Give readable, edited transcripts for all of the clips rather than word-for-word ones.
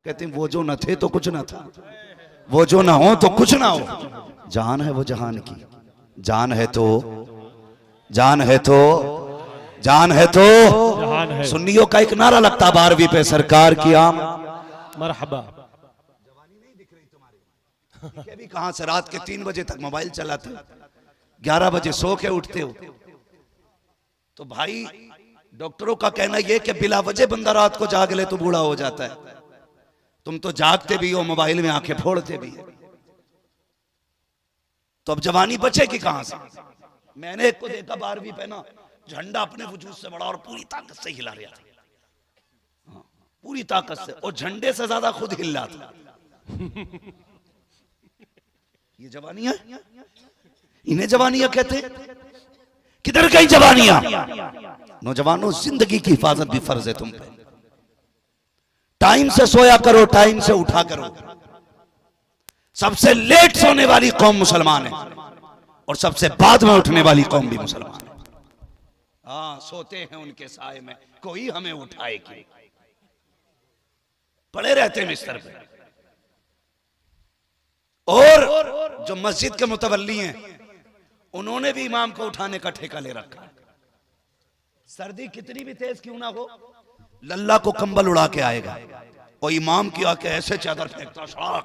कहते हैं वो जो न थे तो कुछ न था, वो जो ना हो तो कुछ ना हो। जान है वो जहान की, जान है तो, जान है तो, जान है तो जहान है। सुन्नियों का एक नारा लगता 12वीं पे, सरकार की आम मरहबा। जवानी नहीं दिख रही तुम्हारी, भी कहां से रात के 3 बजे तक मोबाइल चलाते हो, 11 बजे सो के उठते हो। तो भाई डॉक्टरों का कहना यह कि बिला वजह बंदा रात को जाग ले तो बूढ़ा हो जाता है। तुम तो जागते भी हो, मोबाइल में आंखें फोड़ते भी है, तो अब जवानी बचेगी कहां से। मैंने एक को देखा 12वीं पे ना, झंडा अपने वजूद से बड़ा और पूरी ताकत से हिला रहा था, पूरी ताकत से, और झंडे से ज्यादा खुद हिल रहा था। ये जवानियां, इन्हें जवानियां कहते हैं। किधर गई जवानियां? नौजवानों, जिंदगी की हिफाजत भी फर्ज है तुम पे। टाइम से सोया करो, टाइम से उठा करो। सबसे लेट सोने वाली कौम मुसलमान है और सबसे बाद में उठने वाली कौम भी मुसलमान है। हाँ, सोते हैं उनके साए में, कोई हमें उठाए क्यों, पड़े रहते हैं बिस्तर पे। और जो मस्जिद के मुतवल्ली हैं, उन्होंने भी इमाम को उठाने का ठेका ले रखा है। सर्दी कितनी भी तेज क्यों ना हो, लल्ला को कंबल उड़ा के आएगा और इमाम की आके ऐसे चादर फेंकता, शाक,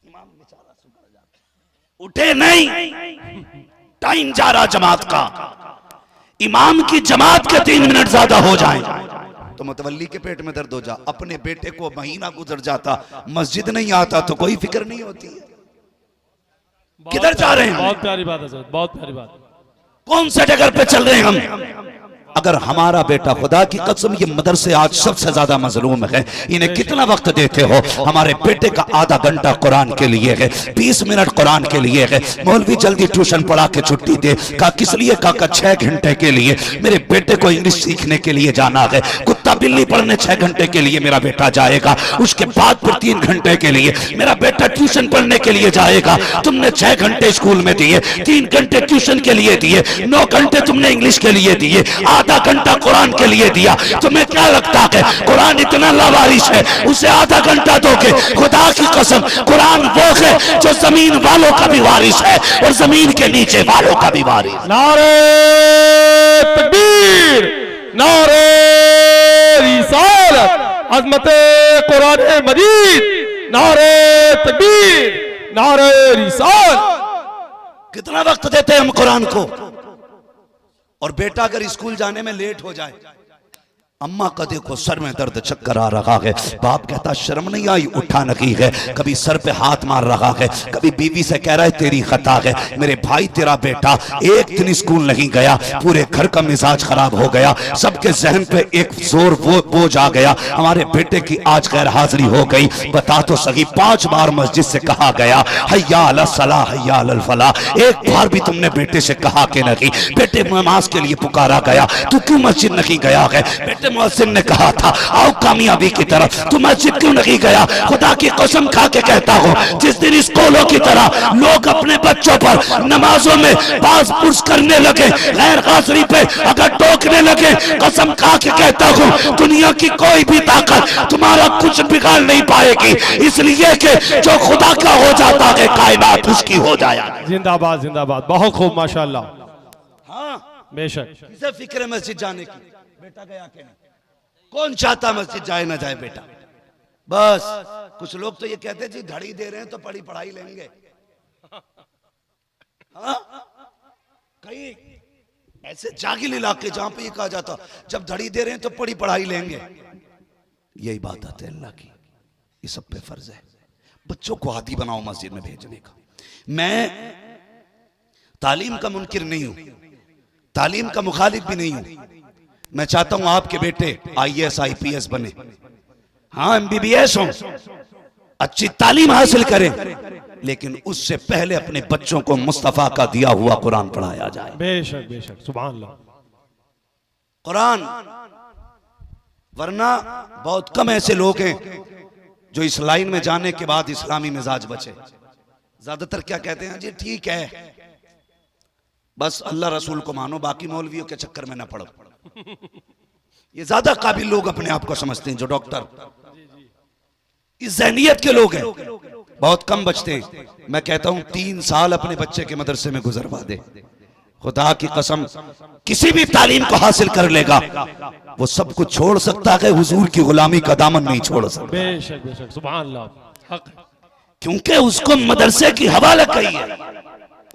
इमाम बेचारा सुकर जाता, उठे नहीं। टाइम जा रहा जमात का, इमाम की जमात के 3 मिनट ज्यादा हो जाएं तो मुतवल्ली के पेट में दर्द हो जा। अपने बेटे को महीना गुजर जाता, मस्जिद नहीं आता तो कोई फिक्र नहीं होती है। किधर जा रहे हैं? बहुत प्यारी बात है, बहुत प्यारी बात। कौन से जगह पे चल रहे हैं हम? अगर हमारा बेटा, खुदा की कसम ये मदरसे आज सबसे ज्यादा मजलूम है, इन्हें कितना वक्त देते हो? हमारे बेटे का आधा घंटा कुरान के लिए है, 20 मिनट कुरान के लिए है। मौलवी जल्दी ट्यूशन पढ़ा के छुट्टी दे। का किस लिए? का 6 घंटे के लिए। मेरे बेटे को इंग्लिश सीखने के लिए जाना है। कुत्ता बिल्ली पढ़ने 6 घंटे के लिए मेरा बेटा जाएगा, उसके बाद फिर 3 घंटे के लिए मेरा बेटा ट्यूशन पढ़ने के लिए जाएगा। तुमने 6 घंटे स्कूल में दिए, 3 घंटे ट्यूशन के लिए दिए, 9 घंटे तुमने इंग्लिश के लिए दिए, आधा घंटा कुरान के लिए दिया। तुम्हें क्या लगता है कुरान इतना लावारिस है, उसे आधा घंटा दोगे? खुदा की कसम, कुरान वो है जो जमीन वालों का भी वारिस है और जमीन के नीचे वालों का भी वारिस। नारे तकबीर, नारे रिसालत, अज़मते कुरान मजीद, नारे तकबीर, नारे रिसालत। कितना वक्त देते हैं हम कुरान को? और बेटा अगर स्कूल जाने में लेट हो जाए, अम्मा का देखो सर में दर्द, चक्कर आ रहा है, बाप कहता शर्म नहीं आई, उठा नहीं है, कभी सर पे हाथ मार रहा है, कभी बीवी से कह रहा है तेरी खता है। मेरे भाई तेरा बेटा एक दिन स्कूल नहीं गया, पूरे घर का मिजाज खराब हो गया, सबके जहन पे एक जोर बोझ आ गया, हमारे बेटे की आज गैर हाजिरी हो गई। बता तो सही, 5 बार मस्जिद से कहा गया हय्या अला सलाह, हय्या अल फलाह, एक बार भी तुमने बेटे से कहा कि नहीं? बेटे नमाज के लिए पुकारा गया, तू क्यों मस्जिद नहीं गया है? बेटे मुअज्जिन ने कहा था आओ कामयाबी की तरफ, तू मस्जिद क्यों नहीं गया? खुदा की कसम खा के कहता हूँ, जिस दिन स्कूलों की तरह लोग अपने बच्चों पर नमाजों में पास पुश करने लगे, गैर हाजिरी पे अगर टोकने लगे, कसम खा के कहता हूँ दुनिया की कोई भी ताकत तुम्हारा कुछ बिगाड़ नहीं पाएगी, इसलिए कि जो खुदा का हो जाता है कायनात उसकी हो जाए। जिंदाबाद जिंदाबाद, बहुत खूब, माशाअल्लाह। हाँ, बेशक। किसे फिक्र है मस्जिद जाने की? बेटा गया कि नहीं? कौन चाहता मस्जिद जाए ना जाए बेटा? बस कुछ लोग तो ये कहते जी घड़ी दे रहे हैं तो पढ़ी पढ़ाई लेंगे। हाँ? कई ऐसे जागिल इलाके जहां पे ये कहा जाता जब घड़ी दे रहे हैं तो पढ़ी पढ़ाई लेंगे। यही बात आती है अल्लाह की, ये सब पे फर्ज है बच्चों को आदी बनाओ मस्जिद में भेजने का। मैं तालीम का मुनकिर नहीं हूं, तालीम का मुखालिफ भी नहीं हूं। मैं चाहता हूं आपके बेटे IAS IPS बने, हाँ MBBS हो, अच्छी तालीम हासिल करें, लेकिन उससे पहले अपने बच्चों को मुस्तफा का दिया हुआ कुरान पढ़ाया जाए। बेशक बेशक, सुभान अल्लाह। कुरान, वरना बहुत कम ऐसे लोग हैं जो इस लाइन में जाने के बाद इस्लामी मिजाज बचे। ज्यादातर क्या कहते हैं, जी ठीक है बस अल्लाह रसूल को मानो, बाकी मौलवियों के चक्कर में ना पड़ो। ये ज्यादा काबिल लोग अपने आप को समझते हैं, जो डॉक्टर इस ज़हनियत के लोग हैं, बहुत कम बचते हैं। मैं कहता हूं 3 साल अपने बच्चे के मदरसे में गुजरवा दे, खुदा की कसम किसी भी तालीम को हासिल कर लेगा, वो सब कुछ छोड़ सकता है, हुजूर की गुलामी का दामन नहीं छोड़ सकता। बेशक बेशक, सुभान अल्लाह, हक है। क्योंकि उसको मदरसे की हवा लग गई है,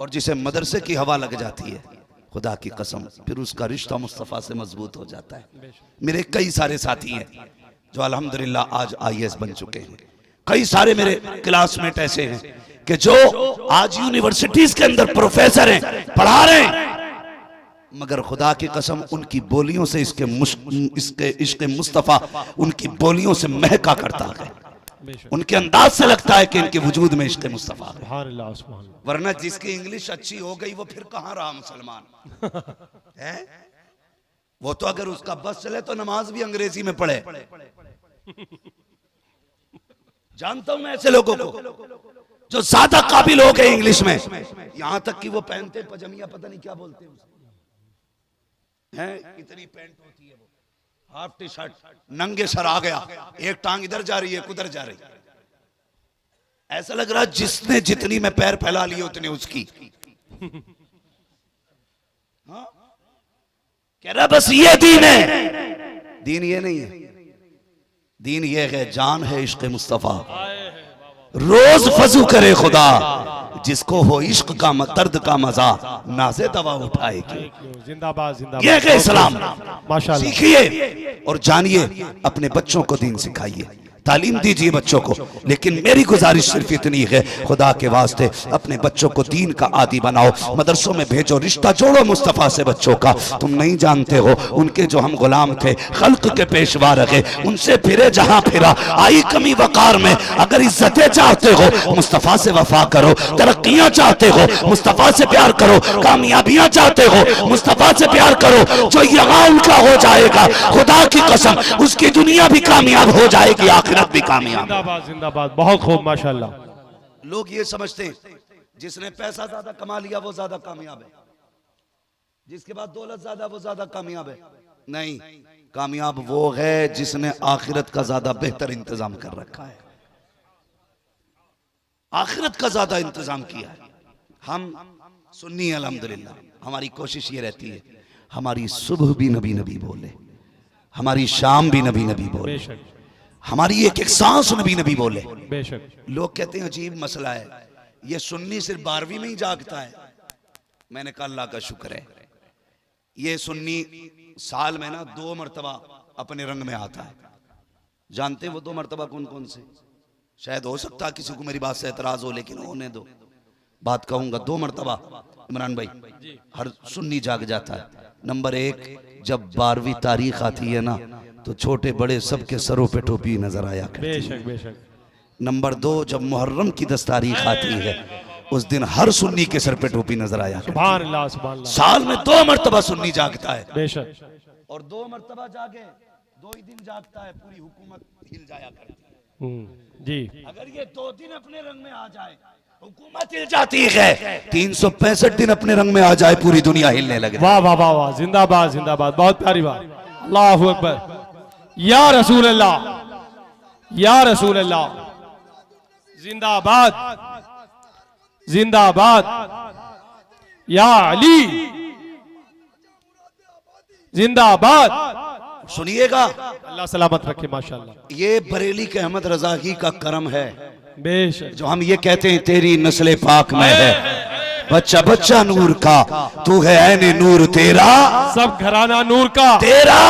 और जिसे मदरसे की हवा लग जाती है, खुदा की कसम फिर उसका रिश्ता मुस्तफ़ा से मजबूत हो जाता है। मेरे कई सारे साथी हैं जो अल्हम्दुलिल्लाह आज IAS बन चुके हैं। कई सारे मेरे क्लासमेट ऐसे हैं कि जो आज यूनिवर्सिटीज के अंदर प्रोफेसर हैं, पढ़ा रहे हैं, मगर खुदा की कसम उनकी बोलियों से इसके इश्क़ मुस्तफ़ा उनकी बोलियों से महका करता है। उनके अंदाज से लगता है कि इनके वजूद में इश्क़ मुस्तफ़ा है। सुभान अल्लाह, सुभान अल्लाह। वरना जिसकी इंग्लिश अच्छी हो गई वो फिर कहाँ रहा मुसलमान है? वो तो अगर उसका बस चले तो नमाज भी अंग्रेजी में पढ़े। जानता हूं मैं ऐसे लोगों को जो ज्यादा काबिल हो गए इंग्लिश में, यहां तक कि वो पहनते पजामिया, पता नहीं क्या बोलते हैं, इतनी पैंट होती है, वो हाफ टी शर्ट, नंगे सर आ गया, एक टांग इधर जा रही है, उधर जा रही है, ऐसा लग रहा जिसने जितनी में पैर फैला लिए उतने उसकी। हाँ? कह रहा बस ये दीन है। दीन ये नहीं है, दीन ये है, जान है इश्क़ मुस्तफ़ा। रोज फजू करे खुदा, जिसको हो इश्क का दर्द का मजा, नाज़े दवा उठाएगी। जिंदाबाद जिंदाबाद, ये है इस्लाम। माशाअल्लाह। सीखिए और जानिए, अपने बच्चों को दीन सिखाइए, तालीम दीजिए बच्चों को। लेकिन मेरी गुजारिश सिर्फ इतनी है, खुदा के वास्ते अपने बच्चों को दीन का आदी बनाओ, मदरसों में भेजो, रिश्ता जोड़ो मुस्तफ़ा से बच्चों का। तुम नहीं जानते हो उनके जो हम गुलाम थे, खल्क के पेशवा रहे, उनसे फिरे जहां फिरा, आई कमी वकार में। अगर इज्जतें चाहते हो मुस्तफ़ा से वफा करो, तरक्कियां चाहते हो मुस्तफ़ा से प्यार करो, कामयाबियां चाहते हो मुस्तफ़ा से प्यार करो। जो यहाँ उनका हो जाएगा, खुदा की कसम उसकी दुनिया भी कामयाब हो जाएगी, भी कामयाब। जिंदाबाद जिंदाबाद, बहुत खूब, माशाअल्लाह। लोग ये समझते हैं जिसने पैसा ज्यादा कमा लिया वो ज्यादा कामयाब है, जिसके बाद दौलत ज्यादा वो ज्यादा कामयाब है। नहीं, कामयाब वो है जिसने आखिरत का ज्यादा बेहतर इंतजाम कर रखा है, आखिरत का ज्यादा इंतजाम किया है। हम सुन्नी अल्हम्दुलिल्लाह, हमारी कोशिश ये रहती है हमारी सुबह भी नबी नबी बोले, हमारी शाम भी नबी नबी बोले, हमारी एक एक सांस नबी नबी बोले। बेशक। लोग कहते हैं अजीब मसला है, ये सुन्नी सिर्फ 12वीं में ही जागता है। मैंने कहा अल्लाह का शुक्र है, ये सुन्नी साल में ना 2 मरतबा अपने रंग में आता है। जानते हैं वो 2 मरतबा कौन कौन से? शायद हो सकता है किसी को मेरी बात से एतराज हो, लेकिन होने दो, बात कहूंगा। 2 मरतबा इमरान भाई हर सुन्नी जाग जाता है। नंबर 1, जब 12वीं तारीख आती है ना, तो छोटे बड़े सबके सरों पे टोपी नजर आया करती है। बेशक बेशक। नंबर 2, जब मुहर्रम की 10 तारीख आती है, उस दिन हर सुन्नी के सर पे टोपी नजर आया करती है। सुभान अल्लाह, सुभान अल्लाह। साल में 2 मरतबा सुन्नी जागता है, बेशक। और 2 मरतबा जागे 2 ही दिन जागता है, पूरी हुकूमत हिल जाया करती है। जी। अगर ये 2 दिन अपने रंग में आ जाए, हुकूमत हिल जाती है। 365 दिन अपने रंग में आ जाए, पूरी दुनिया हिलने लगे। वाह वाह वाह वाह, जिंदाबाद जिंदाबाद, बहुत प्यारी बात। अल्लाहु अकबर, या रसूल अल्लाह, या रसूल अल्लाह, जिंदाबाद जिंदाबाद, या अली जिंदाबाद। सुनिएगा, अल्लाह सलामत रखे, माशाअल्लाह। ये बरेली के अहमद रजा ही का करम है, बेशक। जो हम ये कहते हैं तेरी नस्ले पाक में है, बच्चा बच्चा नूर का, तू है ऐने नूर तेरा, सब घराना नूर का, तेरा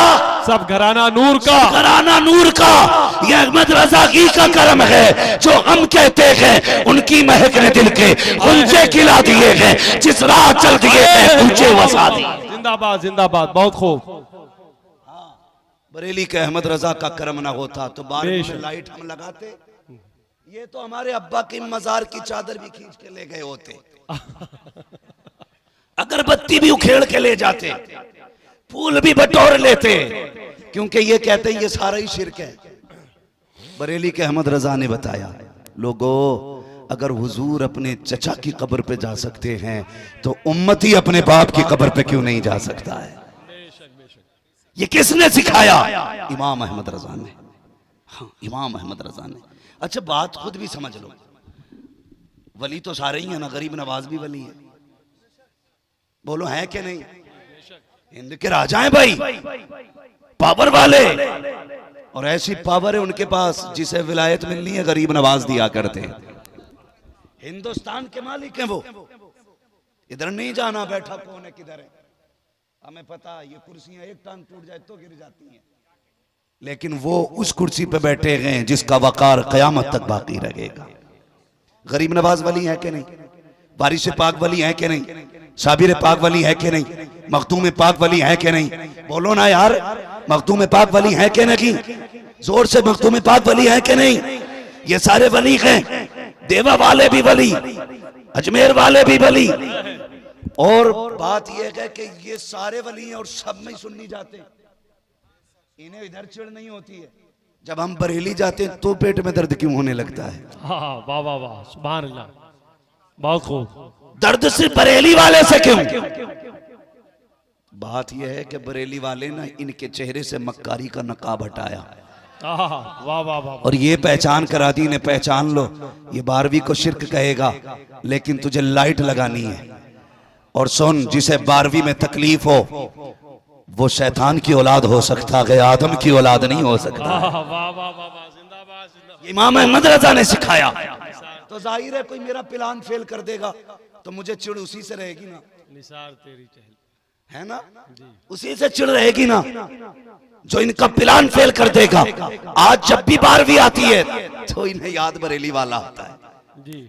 सब घराना नूर का, घराना नूर का। ये अहमद रजा की का करम है, जो हम कहते हैं उनकी महक ने दिल के ऊंचे खिला दिए हैं, जिस राह चल दिए हैं ऊंचे वसा दिए। जिंदाबाद जिंदाबाद, बहुत खूब। बरेली के अहमद रजा का करम ना होता तो 12 में लाइट हम लगाते, ये तो हमारे अब्बा की मजार की चादर भी खींच के ले गए होते, अगरबत्ती भी उखेड़ के ले जाते, फूल भी बटोर लेते, क्योंकि ये कहते हैं ये सारा ही शिरक है। बरेली के अहमद रजा ने बताया, लोगों अगर हुजूर अपने चचा की कब्र पे जा सकते हैं तो उम्मती अपने बाप की कब्र पे क्यों नहीं जा सकता है? ये किसने सिखाया? इमाम अहमद रजा ने। हाँ, इमाम अहमद रजा ने। अच्छा बात खुद भी समझ लो, वली तो सारे ही हैं ना, गरीब नवाज भी वली है, बोलो है कि नहीं? हिंद के राजा हैं भाई, पावर वाले, और ऐसी पावर है उनके पास जिसे विलायत मिलनी है गरीब नवाज दिया करते हैं। हिंदुस्तान के मालिक हैं वो, इधर नहीं जाना बैठा कौन है किधर है, हमें पता ये कुर्सियां एक टांग टूट जाए तो गिर जाती हैं, लेकिन वो उस कुर्सी पे बैठे हैं जिसका वकार कयामत तक बाकी रहेगा। गरीब नवाज वली है कि नहीं? वारिस पाक वली है कि नहीं? साबिर पाक वली है कि नहीं? मखदूम पाक वली है कि नहीं? बोलो ना यार, मखदूम पाक वली है कि नहीं? जोर से, मखदूम पाक वली है कि नहीं? ये सारे वली हैं, देवा वाले भी वली, अजमेर वाले भी वली। और बात यह है कि ये सारे वली हैं और सब में सुन्नी जाते हैं, इन्हें इधर चिढ़ नहीं होती है। जब हम बरेली जाते हैं तो पेट में दर्द क्यों होने लगता है? हाँ वाह वाह वाह, सुभान अल्लाह, बहुत खूब। दर्द सिर्फ बरेली वाले से क्यों? बात यह है कि बरेली वाले ना इनके चेहरे से मक्कारी का नकाब हटाया, वाह वाह वाह, और ये पहचान करा दी, इन्हें पहचान लो, ये 12वीं को शिर्क कहेगा लेकिन तुझे लाइट लगानी है। और सुन, जिसे 12वीं में तकलीफ हो वो शैतान की औलाद हो सकता है, आदम की औलाद नहीं हो सकता। वाह वाह वाह वाह, जिंदाबाद जिंदाबाद। इमाम अहमद रजा ने सिखाया, तो जाहिर है कोई मेरा प्लान फेल कर देगा तो मुझे चिढ़ उसी से रहेगी ना, निसार तेरी चहल, है ना, उसी से चिढ़ रहेगी ना जो इनका प्लान फेल कर देगा। आज जब भी 12वीं आती है तो इन्हें याद बरेली वाला आता है जी,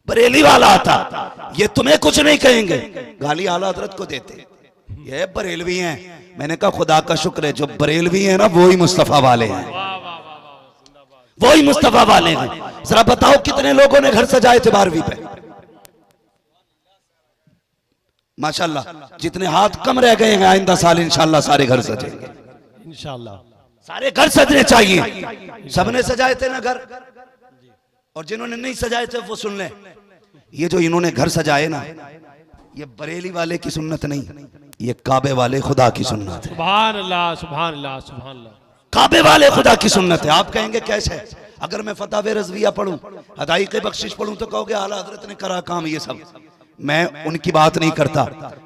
बरेली वाला आता। ये तुम्हें कुछ नहीं कहेंगे, गाली आला हजरत को देते, ये बरेलवी हैं। मैंने कहा खुदा का शुक्र है जो बरेलवी हैं ना वो ही मुस्तफा वाले हैं, वो ही मुस्तफा वाले हैं। जरा बताओ कितने लोगों ने घर सजाए थे 12वीं पे? माशाल्लाह, जितने हाथ कम रह गए हैं आइंदा साल इंशाल्लाह सारे घर सजेंगे, इंशाल्लाह सारे घर सजने चाहिए। सबने सजाए थे ना घर, और जिन्होंने नहीं सजाए थे वो सुन ले, ये जो इन्होंने घर सजाए ना ये बरेली वाले की सुन्नत नहीं, ये काबे वाले खुदा की सुन्नत है। सुभान अल्लाह सुभान अल्लाह सुभान अल्लाह, काबे वाले खुदा की सुन्नत है। आप कहेंगे कैसे? अगर मैं फतावे रज़विया पढ़ूं, हदाई के बख्शिश पढ़ूं तो कहोगे आला हजरत ने करा काम ये सब। मैं उनकी बात नहीं करता,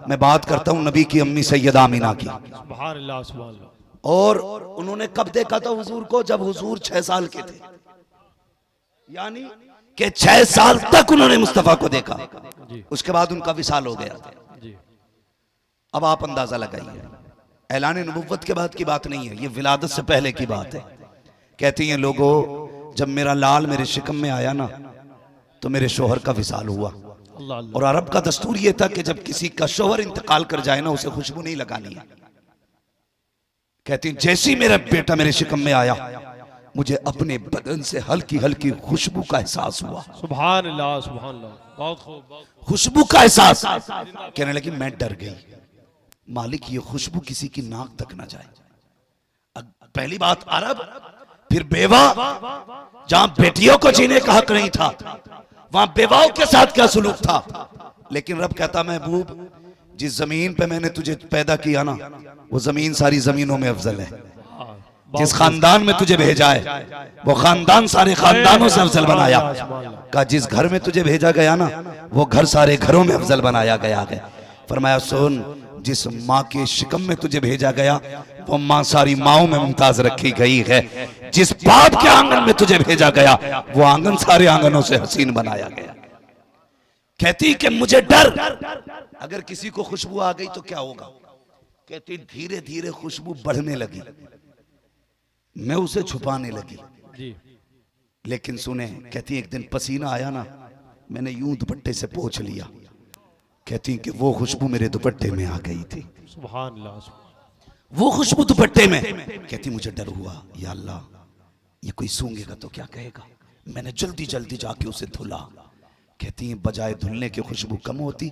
मैं बात करता हूं नबी की अम्मी सैयदा आमीना की। सुभान अल्लाह सुभान अल्लाह। और उन्होंने कब देखा था हुजूर को? जब हुजूर 6 साल के थे, यानी कि 6 साल तक उन्होंने मुस्तफा को देखा, उसके बाद उनका विसाल हो गया। अब आप अंदाजा लगाइए, ऐलान नबुव्वत के बाद की बात नहीं है, ये विलादत से पहले की बात है। कहती हैं लोगों, जब मेरा लाल मेरे शिकम में आया ना तो मेरे शोहर का विसाल हुआ। अल्लाह अल्लाह। और अरब का दस्तूर ये था कि जब किसी का शोहर इंतकाल कर जाए ना उसे खुशबू नहीं लगानी है। कहती जैसे ही मेरा बेटा मेरे शिकम में आया मुझे अपने बदन से हल्की हल्की खुशबू का एहसास हुआ। सुभान अल्लाह सुभान अल्लाह, बहुत खूब बहुत खूब। खुशबू का एहसास। कहने लगी मैं डर गई, मालिक ये खुशबू किसी की नाक तक ना जाए। पहली बात अरब, फिर बेवा, जहां बेटियों को जीने का हक नहीं था वहां बेवाओं के साथ क्या सुलूक था। लेकिन रब कहता महबूब जिस जमीन पे मैंने तुझे पैदा किया ना वो जमीन सारी जमीनों में अफजल है। जिस खानदान में तुझे भेजा है वो खानदान सारे खानदानों से अफजल बनाया। का जिस घर में तुझे भेजा गया ना वो घर सारे घरों में अफजल बनाया गया है। फरमाया सुन, जिस माँ के शिकम में तुझे भेजा गया वो माँ सारी माओं में मुमताज रखी गई है। जिस बाप के आंगन में तुझे भेजा गया वो आंगन सारे आंगनों से हसीन बनाया गया। कहती कि मुझे डर, अगर किसी को खुशबू आ गई तो क्या होगा। कहती धीरे धीरे खुशबू बढ़ने लगी, मैं उसे छुपाने लगी जी। लेकिन सुने, कहती एक दिन पसीना आया ना मैंने यूं दुपट्टे से पोंछ लिया। कहती कि वो खुशबू मेरे दुपट्टे में आ गई थी। सुभान अल्लाह, वो खुशबू दुपट्टे में। कहती मुझे डर हुआ, या अल्लाह ये कोई सूंघेगा तो क्या कहेगा। मैंने जल्दी जल्दी जाके उसे धुला। कहती है बजाय धुलने की खुशबू कम होती,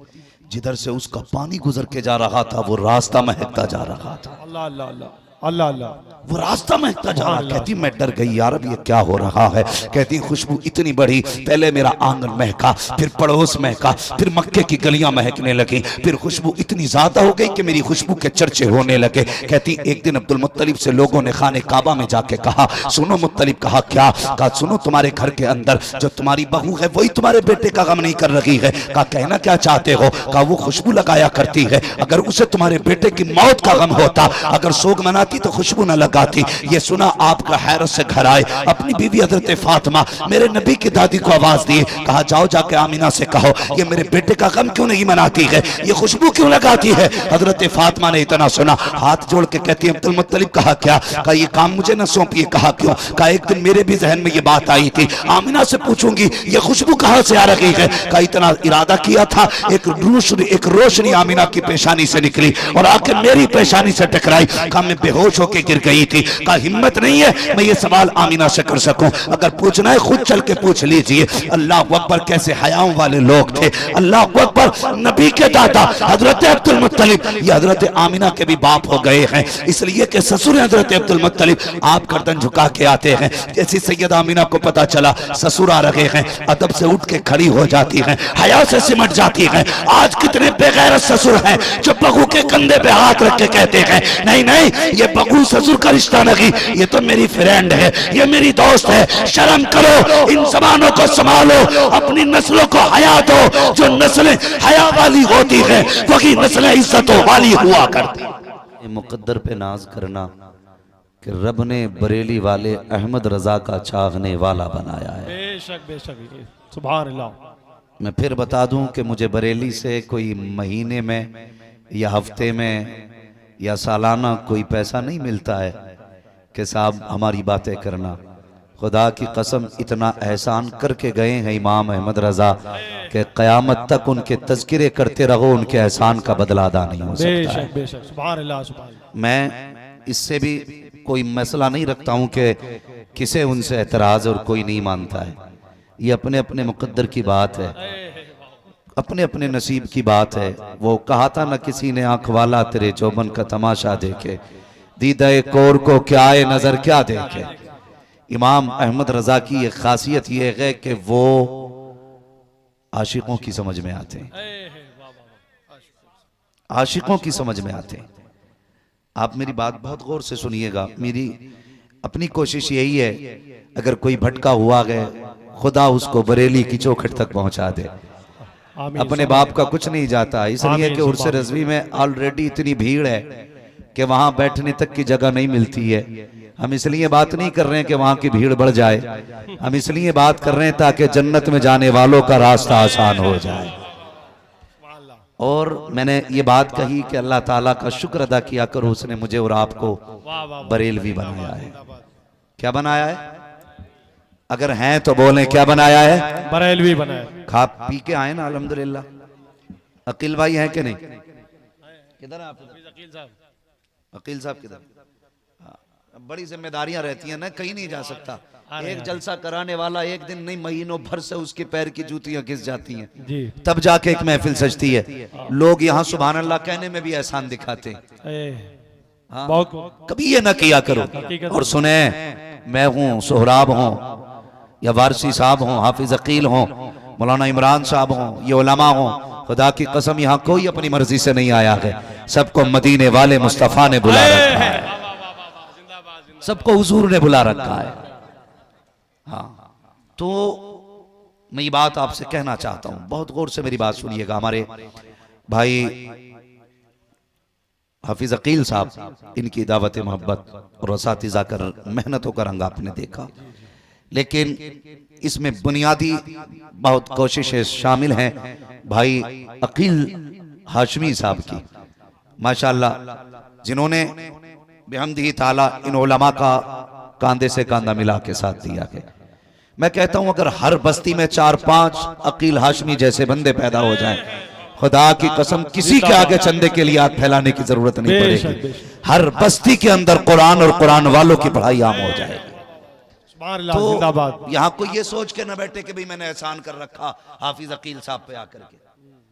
जिधर से उसका पानी गुजर के जा रहा था वो रास्ता महकता जा रहा था। अल्लाह अल्लाह अल्लाह अल्लाह अल्लाह। वो रास्ता महकता जा रहा। कहती मैं डर गई, यार अब ये क्या हो रहा है। कहती खुशबू इतनी बड़ी, पहले मेरा आंगन महका, फिर पड़ोस महका, फिर मक्के की गलियां महकने लगी, फिर खुशबू इतनी ज्यादा हो गई कि मेरी खुशबू के चर्चे होने लगे। कहती एक दिन अब्दुल मुत्तलिब से लोगों ने खाने काबा में जाके कहा, सुनो मुत्तलिब। कहा क्या? कहा सुनो, तुम्हारे घर के अंदर जो तुम्हारी बहू है वही तुम्हारे बेटे का गम नहीं कर रही है। कहा कहना क्या चाहते हो? कहा वो खुशबू लगाया करती है, अगर उसे तुम्हारे बेटे की मौत का गम होता, अगर सोग मनाती तो खुशबू न लगाती। ये सुना आपका हैरत से घर आए, अपनी बीवी हजरत फातिमा मेरे नबी की दादी को आवाज दी। कहा जाओ जाके आमिना से कहो ये मेरे बेटे का गम क्यों नहीं मनाती है, ये खुशबू क्यों लगाती है। हजरत फातिमा ने इतना सुना, हाथ जोड़ के कहती है अब्दुल मुत्तलिब कहा क्या? कहा ये काम मुझे न सौंपिए। कहा क्यों? कहा एक दिन मेरे भी जहन में ये बात आई थी, आमिना से पूछूंगी ये खुशबू कहां से आ रही है। कहा इतना इरादा किया था, एक रोशनी आमिना की पेशानी से निकली और आके मेरी पेशानी से टकराई। कहा मैं बेहोश होकर गिर गई थी। कहा हिम्मत नहीं है मैं ये सवाल आमिना से कर सकूं, अगर पूछना है खुद चल के पूछ लीजिए। अल्लाह अकबर, कैसे हयाओं वाले लोग थे। अल्लाह अकबर, नबी के दादा हजरत अब्दुल मुत्तलिब ये हजरत आमिना के भी बाप हो गए हैं, इसलिए कि ससुर हजरत अब्दुल मुत्तलिब आप गर्दन झुका के आते हैं। जैसी सैयद आमिना को पता चला ससुर आ रहे हैं, अदब से उठ के खड़ी हो जाती हैं, हया से सिमट जाती हैं। आज कितने बेगैरत ससुर हैं जो बहू के कंधे पे हाथ रख के कहते हैं नहीं नहीं ये बहू ससुर का रिश्ता नहीं, ये तो मेरी फ्रेंड है, ये मेरी दोस्त है। शर्म करो, इन जबानों को संभालो, अपनी नस्लों को हया दो। जो नस्लें हया वाली होती है वही नस्लें इज्जतों वाली हुआ करती। मुकद्दर पे नाज करना कि रब ने बरेली वाले अहमद रजा का चाहने वाला बनाया है। बेशक बेशक, सुभान अल्लाह। मैं फिर बता दूं कि मुझे बरेली से कोई महीने में या हफ्ते में या सालाना कोई पैसा नहीं मिलता है कि साहब हमारी बातें करना। खुदा की कसम इतना एहसान करके गए हैं इमाम अहमद रजा कि क़यामत तक उनके तज़किरे करते रहो, उनके एहसान का बदला अदा नहीं हो सकता है। बेशक बेशक, सुभान अल्लाह सुभान अल्लाह। मैं इससे भी कोई मसला नहीं रखता हूं कि किसे उनसे एतराज़ और कोई नहीं मानता है। ये अपने अपने मुकद्दर की बात है, अपने अपने नसीब की बात है। वो कहा था ना किसी ने, आंख वाला तेरे चौबन का तमाशा देखे, दीदाए कोर को क्या है नजर क्या देखे। इमाम अहमद रजा की ये खासियत ये है कि वो आशिकों की समझ में आते हैं, आशिकों की समझ में आते हैं। आप मेरी बात बहुत गौर से सुनिएगा। मेरी अपनी कोशिश यही है, अगर कोई भटका हुआ है खुदा उसको बरेली की चौखट तक पहुंचा दे। अपने बाप का कुछ नहीं जाता, इसलिए कि उर्स रज़वी में ऑलरेडी इतनी भीड़ है कि वहां बैठने तक की जगह नहीं मिलती है। हम इसलिए बात नहीं कर रहे हैं कि वहां की भीड़ बढ़ जाए, हम इसलिए बात कर रहे हैं ताकि जन्नत में जाने वालों का रास्ता आसान हो जाए। और मैंने ये बात कही कि अल्लाह ताला का शुक्र अदा किया करो, उसने मुझे और आपको बरेलवी बनाया है। क्या बनाया है? अगर हैं तो बोलें क्या बनाया है? बरेलवी बनाया। खा पी के आए ना अल्हम्दुलिल्लाह। अकील भाई हैं कि नहीं? किधर है आप? अकील साहब किधर? बड़ी जिम्मेदारियां रहती हैं ना, कहीं नहीं जा सकता। एक जलसा कराने वाला एक दिन नहीं महीनों भर से उसके पैर की जूतियां घिस जाती हैं जी, तब जाके एक महफिल सजती है। लोग यहाँ सुभान अल्लाह कहने में भी एहसान दिखाते हैं। हाँ, कभी ये ना किया करो। और सुने, मैं हूँ, सोहराब हूँ या वारसी साहब हूँ, हाफिज अकील हूँ, मौलाना इमरान साहब हूँ, ये उलमा हूँ, खुदा की कसम यहाँ कोई अपनी मर्जी से नहीं आया है। सबको मदीने वाले मुस्तफा ने बुला रखा है, सबको हुजूर ने बुला रखा है। हाँ, तो मैं ये बात आपसे कहना चाहता हूं, बहुत गौर से मेरी बात सुनिएगा। हमारे भाई हाफिज अकील साहब, इनकी दावत मोहब्बत और असातिज़ा कर मेहनतों का रंग आपने देखा, लेकिन इसमें बुनियादी बहुत कोशिशें शामिल हैं भाई अकील हाशमी साहब की, माशाअल्लाह, जिन्होंने बेहमदिही ताला इन उलमा का कांधे से कांधा मिला के साथ दिया है। मैं कहता हूं अगर हर बस्ती में 4-5 अकील हाशमी जैसे बंदे पैदा हो जाएं, खुदा की कसम किसी के आगे चंदे के लिए हाथ फैलाने की जरूरत नहीं पड़ेगी। हर बस्ती के अंदर कुरान और कुरान वालों की पढ़ाई आम हो जाएगी। तो यहाँ कोई ये सोच के न बैठे कि भाई मैंने एहसान कर रखा हाफिज अकील साहब पे आकर के,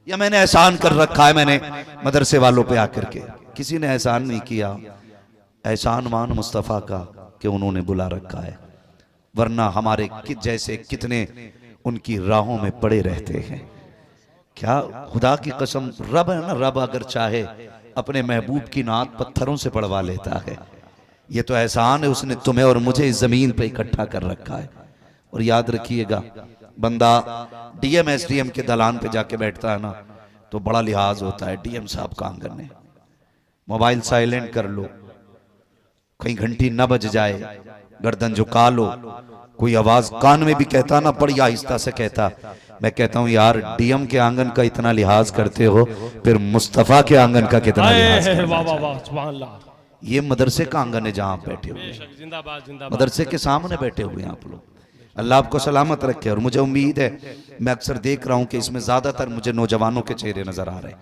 या मैंने एहसान कर रखा है मैंने मदरसे वालों पे आकर के। किसी ने एहसान नहीं किया। एहसान मान मुस्तफ़ा का कि उन्होंने बुला रखा है, वरना हमारे जैसे कितने उनकी राहों में पड़े रहते हैं। क्या खुदा की कसम, रब है ना, रब अगर चाहे अपने महबूब की नात पत्थरों से पड़वा लेता है। ये तो एहसान है, उसने तुम्हें और मुझे इस जमीन पे इकट्ठा कर रखा है। और याद रखिएगा, बंदा डीएम एसडीएम के दलान पे जाके बैठता है ना, तो बड़ा लिहाज होता है डीएम साहब का आंगन में। मोबाइल साइलेंट कर लो, कहीं घंटी न बज जाए, गर्दन झुका लो, कोई आवाज कान में भी कहता ना, बड़ी आहिस्ता से कहता। मैं कहता हूं यार, डीएम के आंगन का इतना लिहाज करते हो, फिर मुस्तफा के आंगन का कितना लिहाज करते हो? वाह वाह वाह, सुभान अल्लाह। ये मदरसे का आंगन है जहां आप बैठे हुए हैं, जिंदाबाद जिंदाबाद। मदरसे के सामने बैठे हुए हैं आप लोग। अल्लाह आपको सलामत रखे। और मुझे उम्मीद है, मैं अक्सर देख रहा हूं कि इसमें ज्यादातर मुझे नौजवानों के चेहरे नजर आ रहे हैं।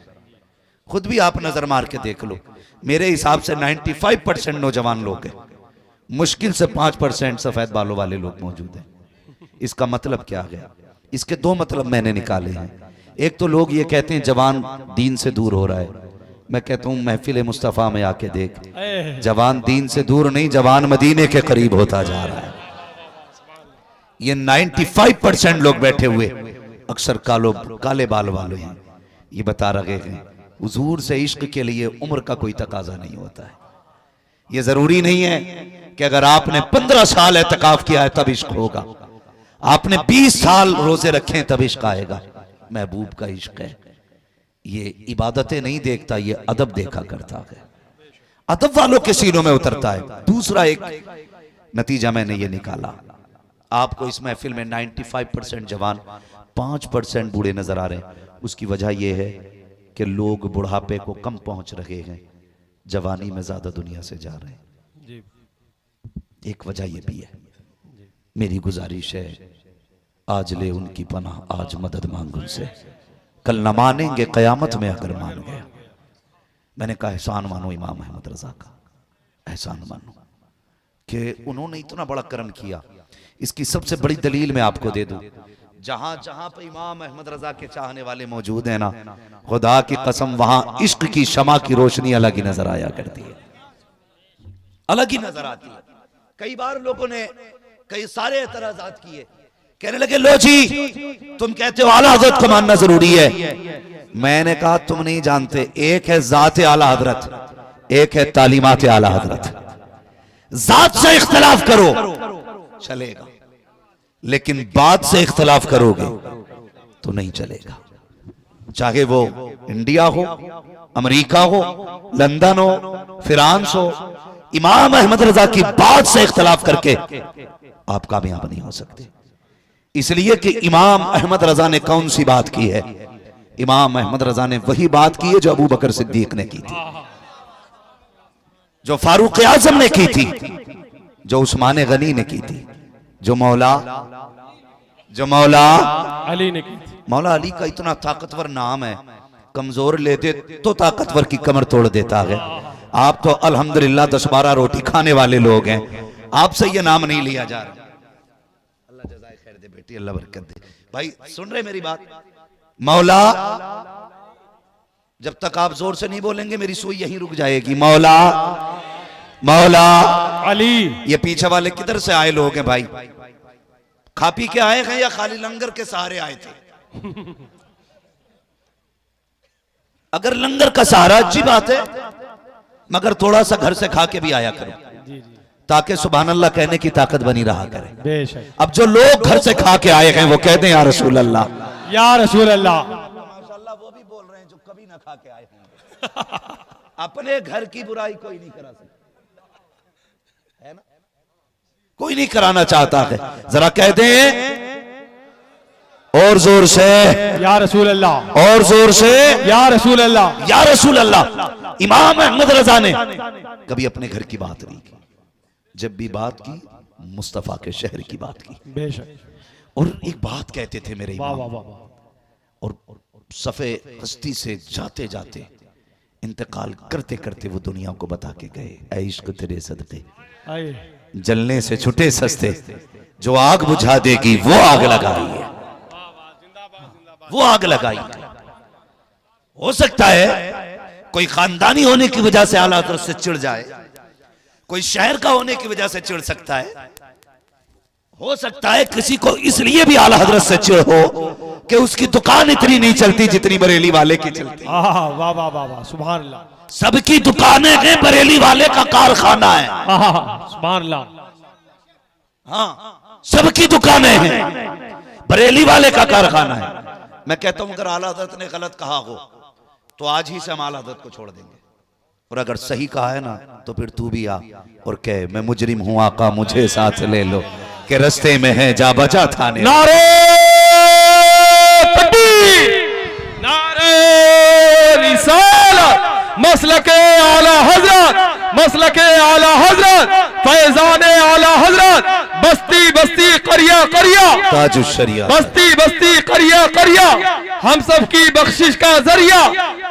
खुद भी आप नजर मार के देख लो, मेरे हिसाब से 95% नौजवान लोग हैं, मुश्किल से 5% सफेद बालों वाले लोग मौजूद हैं। इसका मतलब क्या है? इसके दो मतलब मैंने निकाले हैं। एक तो लोग ये कहते हैं जवान दीन से दूर हो रहा है। मैं कहता हूं महफिल मुस्तफ़ा में आके देख, जवान दीन से दूर नहीं, जवान मदीने के करीब होता जा रहा है। ये 95% लोग बैठे हुए अक्सर काले बाल वाले हैं। ये बता रहे हैं हुजूर से इश्क के लिए उम्र का कोई तकाजा नहीं होता है। ये जरूरी नहीं है कि अगर आपने 15 साल एतकाफ किया है तब इश्क होगा, आपने 20 साल रोजे रखे तब इश्क आएगा। महबूब का इश्क है, ये इबादतें नहीं देखता, ये अदब देखा करता है, अदब वालों के सीनों में उतरता है। दूसरा एक नतीजा मैंने ये निकाला, आपको इस महफिल में 95% जवान, 5% बूढ़े नजर आ रहे हैं। उसकी वजह यह है कि लोग बुढ़ापे को कम पहुंच रहे हैं, जवानी में ज्यादा दुनिया से जा रहे हैं। एक वजह यह भी है। मेरी गुजारिश है, आज ले उनकी पनाह, आज मदद मांग उनसे, कल न मानेंगे कयामत में अगर मान गया। मैंने कहा एहसान मानो इमाम अहमद रजा का, एहसान मानो कि उन्होंने इतना बड़ा करम किया। इसकी सबसे बड़ी दलील मैं आपको दे दूं, जहां जहां पे इमाम अहमद रजा के चाहने वाले मौजूद हैं ना, खुदा की कसम वहां इश्क की शमा की रोशनी अलग ही नजर आया करती है, अलग ही नजर आती है। कई बार लोगों ने कई सारे एतराजात किए, कहने लगे लो जी तुम कहते हो आला हजरत को मानना जरूरी है। मैंने कहा तुम नहीं जानते, एक है जाते आला हजरत, एक है तालीमात आला हजरत। जात से इख्तलाफ करो चलेगा, लेकिन बात से इख्तलाफ करोगे तो नहीं चलेगा। चाहे वो इंडिया हो, अमेरिका हो, लंदन हो, फ्रांस हो, इमाम अहमद रजा की बात से इख्तलाफ करके आप कामयाब नहीं हो सकते। इसलिए कि इमाम अहमद रजा ने कौन सी बात की है? इमाम अहमद रजा ने वही बात की है जो अबू बकर सिद्दीक ने की थी, जो फारूक आजम ने की थी, जो उस्मान गनी ने की थी, जो मौला अली ने की थी। मौला अली का इतना ताकतवर नाम है, कमजोर लेते तो ताकतवर की कमर तोड़ देता है। आप तो अल्हम्दुलिल्लाह 10-12 रोटी खाने वाले लोग हैं, आपसे ये नाम नहीं लिया जा रहा। अल्लाह जज़ाए खैर दे बेटी, अल्लाह बरकत दे। भाई सुन रहे मेरी बात? मौला, जब तक आप जोर से नहीं बोलेंगे मेरी सुई यहीं रुक जाएगी। मौला अली। ये पीछे वाले किधर से आए लोग हैं भाई? खा पी के आए हैं या खाली लंगर के सहारे आए थे? अगर लंगर का सहारा अच्छी बात है, मगर थोड़ा सा घर से खा के भी आया करो, ताकि सुभान अल्लाह कहने की ताकत बनी रहा करे। बेशक। अब जो लोग घर से खा के आए हैं वो कहते हैं या रसूल अल्लाह, या रसूल अल्लाह। माशाअल्लाह वो भी बोल रहे हैं जो कभी ना खा के आए हैं। अपने घर की बुराई कोई नहीं करा सकता है ना, कोई नहीं कराना चाहता है। जरा कह दें और जोर से या रसूल अल्लाह, और जोर से या रसूल अल्लाह, या रसूल अल्लाह। इमाम अहमद रजा ने कभी अपने घर की बात नहीं की, जब भी बात की मुस्तफा के शहर की बात की। बेशक। और एक बात कहते थे मेरे वाह इमाम, वाह वाह वाह। और सफ़े हस्ती से जाते जाते इंतकाल करते करते वो दुनिया को बता के गए, ऐ इश्क तेरे सदके आइए। जलने से छुटे सस्ते, जो आग बुझा देगी वो आग लगाई है, वो आग लगाई। हो सकता है कोई खानदानी होने की वजह से आला हज़रत से चिढ़ जाए, कोई शहर का होने की वजह से चिढ़ सकता है, हो सकता है किसी को इसलिए भी आला हजरत से चिढ़ हो कि उसकी दुकान इतनी नहीं चलती जितनी बरेली वाले की चलती। वाह वाह वाह वाह वाह, सुभान अल्लाह। सबकी दुकानें हैं, बरेली वाले का कारखाना है। सुभान अल्लाह। हाँ, सबकी दुकानें हैं, बरेली वाले का कारखाना है। मैं कहता हूं अगर आला हजरत ने गलत कहा हो तो आज ही से हम आला हजरत को छोड़ देंगे, और अगर सही कहा है ना तो फिर तू भी आ और कह मैं मुजरिम हूं आका मुझे साथ ले लो के रस्ते में है जा बचा थाने। नारे तकबीर, नारे रिसालत, मसलके आला हजरत, मसलके आला हजरत, फैजाने आला हजरत, बस्ती बस्ती करिया करिया, ताजुश शरिया, बस्ती बस्ती करिया करिया, हम सब की बख्शिश का जरिया,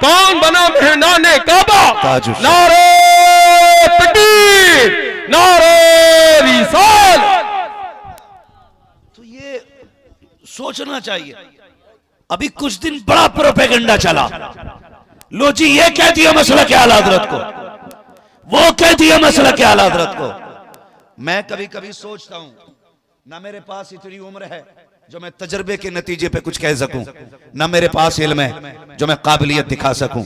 कौन बना मेहनाने काबा। ताजुश नारे तकबीर, नारे रिसालत। तो ये सोचना चाहिए। अभी कुछ दिन बड़ा प्रोपेगेंडा चला, लो जी ये कह दिया मसला के आला हजरत को, वो कह दिया मसला के आला हजरत को। मैं कभी कभी सोचता हूं ना मेरे पास इतनी उम्र है जो मैं तजर्बे के नतीजे पे कुछ कह सकूं, ना मेरे पास इल्म है जो मैं काबिलियत दिखा सकूं।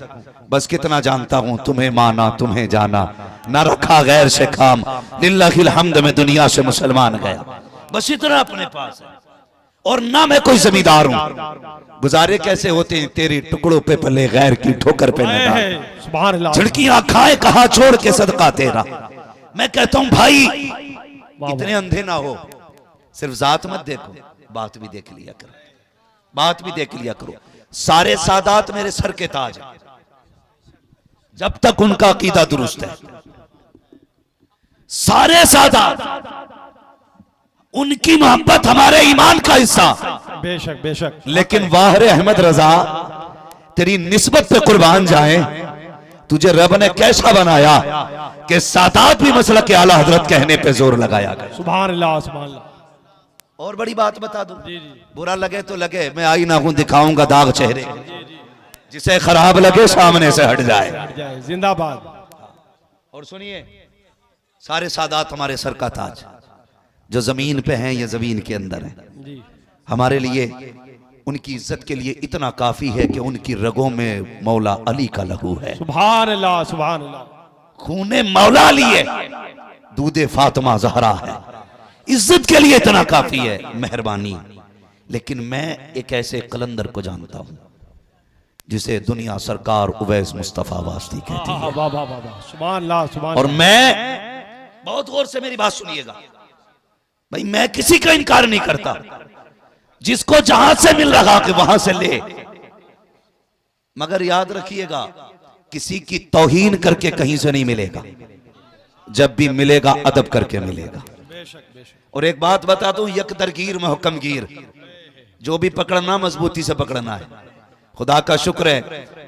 बस कितना जानता हूं तुम्हें माना तुम्हें जाना, ना रखा गैर से काम, लिल्लाहिल हम्द में दुनिया से मुसलमान गया। बस इतना अपने पास है, और ना मैं कोई जमींदार हूं। गुजारे कैसे होते हैं तेरी टुकड़ों पे पले गैर की ठोकर पे न डाल, सुभान अल्लाह। झिड़कियां खाए कहा छोड़ के सदका तेरा। मैं कहता हूं भाई इतने अंधे ना हो, सिर्फ जात मत देखो, बात भी देख लिया करो, बात भी देख लिया करो। सारे सादात मेरे सर के ताज हैं, जब तक उनका अकीदा दुरुस्त है। सारे सादात, उनकी मोहब्बत हमारे ईमान का हिस्सा। बेशक बेशक। लेकिन वाहरे अहमद रजा तेरी निस्बत पे कुर्बान जाए, तुझे रब ने कैसा बनाया कि सादात भी मसला के आला हजरत कहने पे जोर लगाया गया। सुभान अल्लाह सुभान अल्लाह। और बड़ी बात बता दूं, बुरा लगे तो लगे, मैं आई ना हूं दिखाऊंगा दाग चेहरे, जिसे खराब लगे सामने से हट जाए। जिंदाबाद। और सुनिए, सारे सादात हमारे सर का ताज, जो जमीन पे हैं या जमीन के अंदर हैं। हमारे लिए उनकी इज्जत के लिए इतना काफी है कि उनकी रगों में मौला अली का लहू है। सुभान अल्लाह सुभान अल्लाह। खूने मौला अली है, दूधे फातिमा जहरा है। इज्जत के लिए इतना काफी है, मेहरबानी। लेकिन मैं एक ऐसे कलंदर को जानता हूं जिसे दुनिया सरकार उवैस मुस्तफा वास्ती कहती है। वाह वाह वाह, सुभान अल्लाह सुभान। और मैं, बहुत गौर से मेरी बात सुनिएगा भाई, मैं किसी का इनकार नहीं करता, जिसको जहां से मिल रहा कि वहां से ले, मगर याद रखिएगा किसी की तौहीन करके कहीं से नहीं मिलेगा, जब भी मिलेगा अदब करके मिलेगा। और एक बात बता दूं, यकदरगीर महकमगीर, जो भी पकड़ना मजबूती से पकड़ना है। खुदा का शुक्र है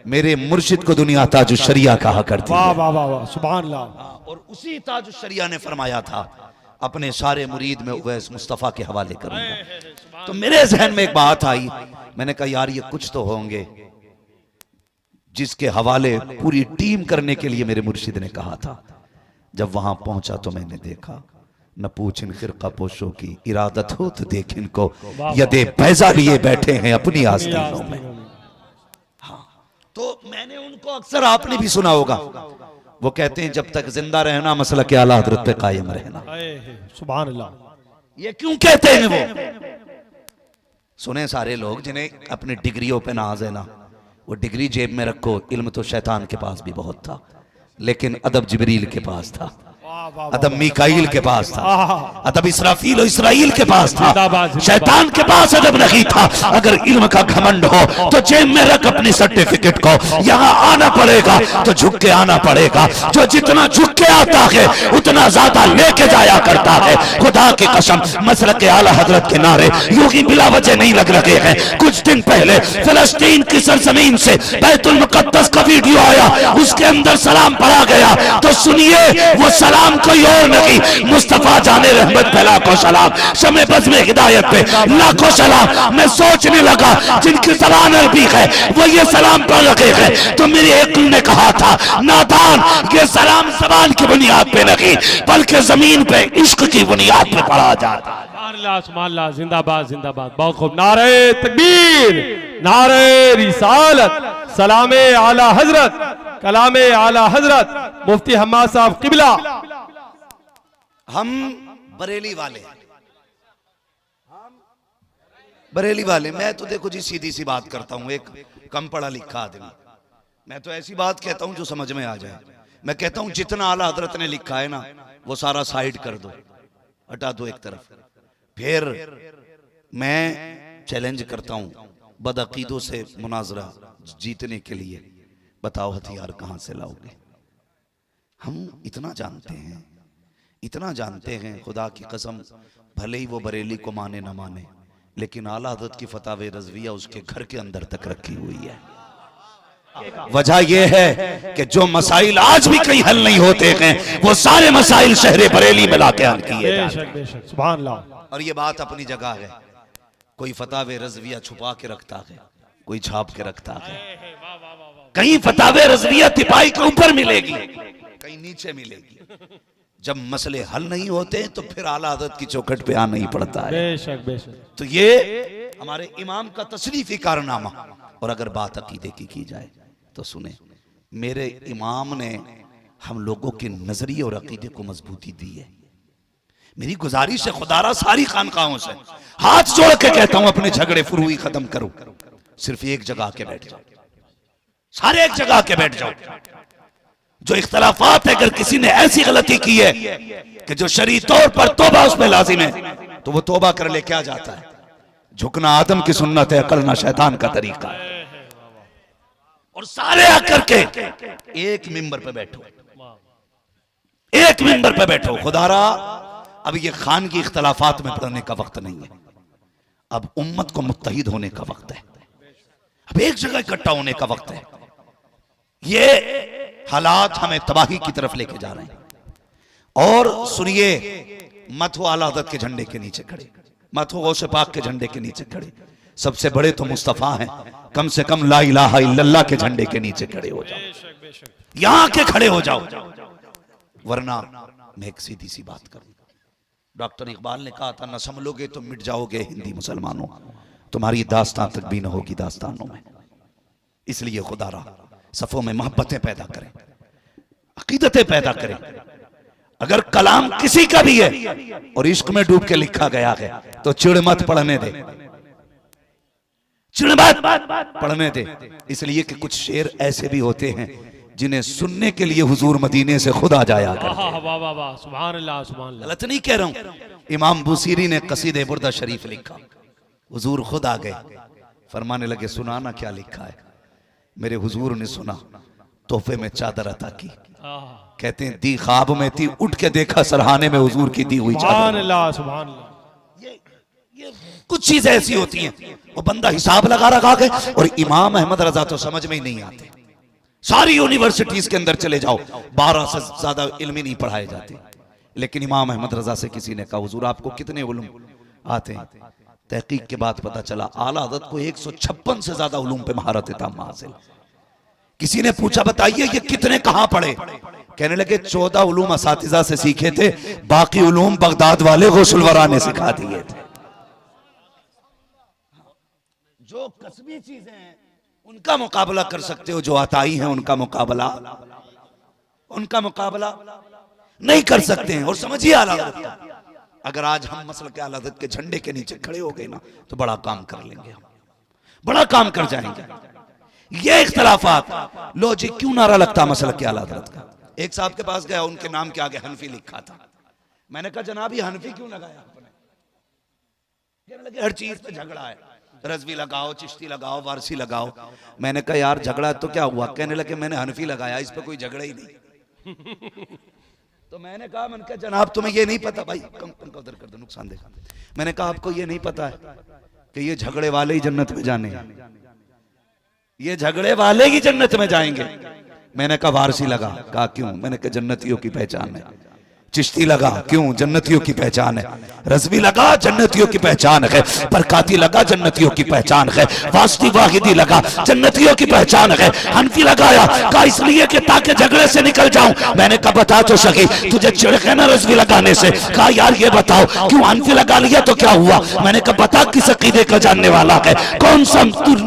मेरे मुर्शिद को दुनिया ताजुश शरिया कहा करती है। वाह वाह वाह, सुभान अल्लाह। और उसी ताजुश शरिया ने फरमाया था अपने सारे मुरीद में उवैस मुस्तफा के हवाले करूंगा। तो मेरे जहन में एक बात आई, मैंने कहा यार ये कुछ तो होंगे जिसके हवाले पूरी टीम करने के लिए मेरे मुर्शिद ने कहा था। जब वहां पहुंचा तो मैंने देखा, न पूछ इन फिरका पोशों की इरादत हो तो देख इनको, यदे पैसा लिए बैठे हैं अपनी आस्तीनों में। हाँ, तो मैंने उनको अक्सर, आपने भी सुना होगा, वो कहते हैं जब तक जिंदा रहना मसला के आला हजरत पे कायम रहना। सुभान अल्लाह। ये क्यों कहते हैं वो? सुने सारे लोग जिन्हें अपनी डिग्रियों पे नाज है ना, वो डिग्री जेब में रखो, इल्म तो शैतान के पास भी बहुत था, लेकिन अदब जिब्रील के पास था, अदब मीकाईल के पास था, अदब इसराफील और इसराइल के पास था, शैतान के पास अदब नहीं था। अगर इल्म का घमंड हो तो जेब में रख अपनी सर्टिफिकेट को, यहाँ आना पड़ेगा तो झुक के आना पड़ेगा। जो जितना झुक के आता है उतना ज्यादा लेके जाया करता है। खुदा की कसम, मसलक के आला हजरत के नारे यूं ही बिला वजह नहीं लग रहे हैं। कुछ दिन पहले फिलिस्तीन की सरजमीन से बैतुल मुकद्दस का वीडियो आया, उसके अंदर सलाम पढ़ा गया, तो सुनिए वो सलाम सलाम कोई और नहीं, मुस्तफा जाने रहमत पे लाखों सलाम, शमे बज़्म हिदायत पे लाखों सलाम। मैं सोचने लगा जिनकी ज़बान अरबी है वो ये सलाम पढ़ रहे हैं, तो मेरी एक ने कहा था नादान, ये सलाम ज़बान की बुनियाद पे नहीं बल्कि जमीन पे इश्क की बुनियाद पे पढ़ा जाता है। सुभान अल्लाह, जिंदाबाद जिंदाबाद, बहुत खूब। नारे तकबीर, नारे रिसालत, सलामे आला हजरत, कलामे आला हजरत मुफ्ती हम्माद साहब किबला। हम बरेली वाले, बरेली वाले। मैं तो देखो जी सीधी सी बात करता हूं, एक कम पढ़ा लिखा आदमी, मैं तो ऐसी बात कहता हूं जो समझ में आ जाए। मैं कहता हूं जितना आला हजरत ने लिखा है ना वो सारा साइड कर दो, हटा दो एक तरफ। फिर मैं चैलेंज करता हूं बदअकीदों से मुनाजरा जीतने के लिए, बताओ हथियार कहां से लाओगे? हम इतना जानते हैं, इतना जानते हैं, खुदा की कसम, भले ही वो बरेली को माने ना माने, लेकिन आला हज़रत की फतावे रज़विया उसके घर के अंदर तक रखी हुई है। वजह यह है कि जो मसाइल आज भी कहीं हल नहीं होते हैं वो सारे मसाइल शहर बरेली में लाके हल किए जाते हैं। सुभान अल्लाह। और ये बात अपनी जगह है, कोई फतावे रज़विया छुपा के रखता है, कोई छाप के रखता है। कहीं फतावे रज़विया तिपाही के ऊपर मिलेगी, कहीं नीचे मिलेगी। जब मसले हल नहीं होते तो फिर आला हज़रत की चौखट पे आना ही पड़ता है। बेशक बेशक। तो ये हमारे इमाम का तशरीफी कारनामा। और अगर बात अकीदे की जाए तो सुने, मेरे इमाम ने हम लोगों के नजरिए और अकीदे को मजबूती दी है। मेरी गुजारिश है खुदारा सारी खानकाहों से हाथ जोड़ के कहता हूं अपने झगड़े फुरुई खत्म करो, सिर्फ एक जगह के बैठ जाओ, सारे एक जगह के बैठ जाओ। जो इख्तलाफात है, अगर किसी ने ऐसी गलती की है कि जो शरई तौर पर तौबा उसमें लाजिम है तो वो तौबा कर ले। क्या जाता है? झुकना आदम की सुन्नत है, अकलना शैतान का तरीका है। और सारे आकर के एक मिंबर पे बैठो, एक मिंबर पे बैठो। खुदारा अब ये खान की इख्तलाफात में पड़ने का वक्त नहीं है, अब उम्मत को मुत्तहिद होने का वक्त है, अब एक जगह इकट्ठा होने का वक्त है। ये हालात हमें तबाही की तरफ लेके जा रहे हैं। और सुनिए, मत हो आला हज़रत के झंडे के नीचे खड़े, मत हो गौसे पाक के झंडे के नीचे खड़े, सबसे बड़े तो मुस्तफा हैं, कम से कम ला इलाहा इल्लल्लाह के झंडे के नीचे खड़े हो जाओ, यहां के खड़े हो जाओ। वरना मैं एक सीधी सी बात करूं, डॉक्टर इकबाल ने कहा था, न संभलोगे तो मिट जाओगे हिंदी मुसलमानों, तुम्हारी दास्तान तक भी न होगी दास्तानों में। इसलिए खुदारा सफों में मोहब्बतें पैदा करें, अकीदतें पैदा करें। अगर कलाम किसी का भी है और इश्क में डूब के लिखा गया है तो चिड़ मत पढ़ने दे, चिड़ मत पढ़ने दे। इसलिए कि कुछ शेर ऐसे भी होते हैं जिन्हें सुनने के लिए हुजूर मदीने से खुद आ जाया करते हैं। सुभान अल्लाह, सुभान अल्लाह। गलत नहीं कह रहा हूं। इमाम बुसीरी ने कसीदे बुर्दा शरीफ लिखा, हुजूर खुद आ गए, फरमाने लगे सुनाना क्या लिखा है। मेरे हुजूर ने सुना, तोहफे में चादर अता की। कहते हैं दी ख्वाब में थी, उठ के देखा सरहाने में हुजूर की दी हुई चादर। सुभान अल्लाह, सुभान अल्लाह। ये कुछ चीजें ऐसी होती हैं वो बंदा हिसाब लगा रखा है। और इमाम अहमद रजा तो समझ में ही नहीं आते। सारी यूनिवर्सिटीज के अंदर चले जाओ, 12 से ज्यादा इल्म ही नहीं पढ़ाए जाते। लेकिन इमाम अहमद रजा से किसी ने कहा हुजूर आपको कितने उलूम आते हैं? तहकीक के बाद पता चला आला हज़रत को 156 से ज्यादा उलूम पे महारत ताम्मा हासिल। किसी ने पूछा बताइए ये कितने कहां पढ़े? कहने लगे 14 उलूम असातिज़ा से सीखे थे, बाकी उलूम बगदाद वाले गौसुल वरा ने सिखा दिए थे। जो कसबी चीजें हैं उनका मुकाबला कर सकते हो, जो अताई हैं उनका मुकाबला नहीं कर सकते हैं। और समझिए आला हज़रत का, अगर आज हम मसल के आला हज़रत के झंडे के नीचे खड़े हो गए ना तो बड़ा काम कर लेंगे, हम बड़ा काम कर जाएंगे। ये इख्तलाफात, लो जी क्यों नारा लगता मसल के आला हज़रत का? एक साहब के पास गया, उनके नाम के आगे हनफी लिखा था। मैंने कहा जनाब ये हनफी क्यों लगाया आपने? कहने लगे हर चीज पे झगड़ा है, रज़वी लगाओ, चिश्ती लगाओ, वारसी लगाओ। मैंने कहा यार झगड़ा तो क्या हुआ? कहने लगे मैंने हनफी लगाया, इस पे कोई झगड़ा ही नहीं। तो मैंने कहा जनाब तुम्हें ये नहीं पता भाई, कम उधर कर दो, नुकसान देखा। मैंने कहा आपको ये नहीं पता है कि ये झगड़े वाले ही जन्नत में जाने हैं, ये झगड़े वाले ही जन्नत में जाएंगे। मैंने कहा वारसी लगा। कहा क्यों? मैंने कहा जन्नतियों की पहचान है, चिश्ती लगा, क्यों? जन्नतियों की पहचान है। रज़वी लगा, जन्नतियों की पहचान है। बरकाती लगा, जन्नतियों की पहचान है। वास्ती वाहिदी लगा, जन्नतियों की पहचान है। हनफी लगाया, कहा इसलिए कि ताकि झगड़े से निकल जाऊं। मैंने कहा बता तो सकी, तुझे चिढ़ है ना रज़वी लगाने से? कहा यार ये बताओ क्यों हनफी लगा लिया तो क्या हुआ? मैंने कहा बता किस अकीदे का जानने वाला है, कौन सा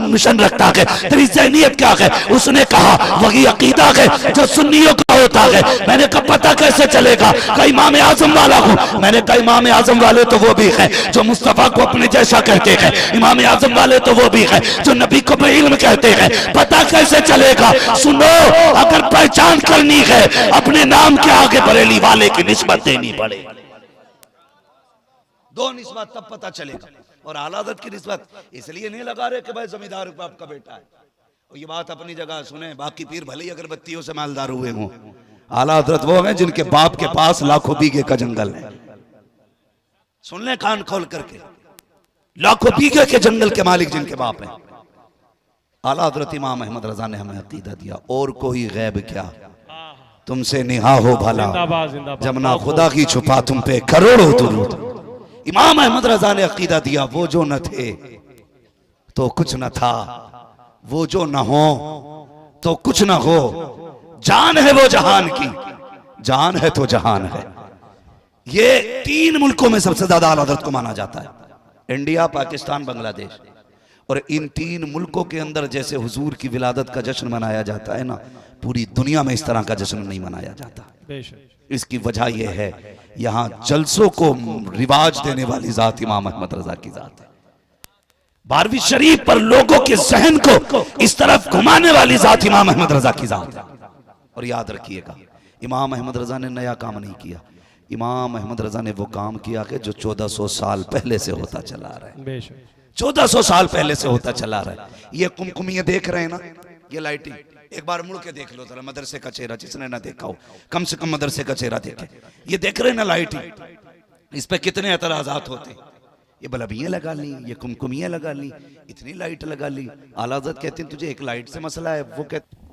मिशन रखता है, तेरी ज़हनियत क्या है? उसने कहा वही अकीदा है जो सुन्नियों का होता है। मैंने कहा पता कैसे चलेगा? कहा इमाम आजम वाला हूं। मैंने कहा इमाम आजम वाले तो वो भी है जो मुस्तफा को अपने जैसा कहते हैं, इमाम आजम वाले तो वो भी है जो नबी को बेइल्म कहते हैं। पता कैसे चलेगा? सुनो, अगर पहचान करनी है अपने नाम के आगे बरेली वाले की निस्बत देनी पड़े। दो निस्बत तब पता चलेगा। और आला हज़रत की निस्बत इसलिए नहीं लगा रहे कि भाई जमींदार बाप का बेटा है। और ये बात अपनी जगह सुने, बाकी पीर भले ही अगरबत्तियों से मालदार हुए हों, आला हज़रत वो हैं जिनके बाप के पास लाखों बीघे का जंगल है। सुन ले कान खोल करके, लाखों बीघे के जंगल के मालिक जिनके बाप हैं। आला हज़रत इमाम अहमद रज़ा ने हमें अकीदा दिया, और कोई गैब क्या तुमसे निहा हो भला, जिंदाबाद जिंदाबाद। जब ना खुदा की छुपा तुम पे करोड़ों दुरूद। इमाम अहमद रज़ा ने अकीदा दिया, वो जो न थे तो कुछ न था, वो जो न हो तो कुछ न हो, जान है वो जहान की, जान है तो जहान है। ये 3 मुल्कों में सबसे ज्यादा आला हज़रत को माना जाता है, इंडिया, पाकिस्तान, बांग्लादेश। और इन 3 मुल्कों के अंदर जैसे हुजूर की विलादत का जश्न मनाया जाता है ना, पूरी दुनिया में इस तरह का जश्न नहीं मनाया जाता। इसकी वजह यह है, यहां जलसों को रिवाज देने वाली जात इमाम अहमद रज़ा की जात है। 12वीं शरीफ पर लोगों के जहन को इस तरफ घुमाने वाली जात इमाम अहमद रज़ा की जात है। और याद रखिएगा, इमाम अहमद रज़ा ने नया काम नहीं किया, इमाम अहमद रज़ा ने वो काम किया कि जो 1400 साल पहले से होता चला रहा है। 1400 साल पहले से होता चला रहा है। ये कुमकुमियां देख रहे हैं ना, ये लाइटिंग, एक बार मुड़ के देख लो जरा मदरसे का चेहरा, जिसने ना देखा हो कम से कम मदरसे का चेहरा देखे। ये देख रहे हैं ना लाइटिंग, इस पे कितने एतराजात होते। ये बल्बियां लगा ली, ये कुमकुमियां लगा ली, इतनी लाइट लगा ली। आला हज़रत कहते हैं तुझे एक लाइट से मसला है, वो कहते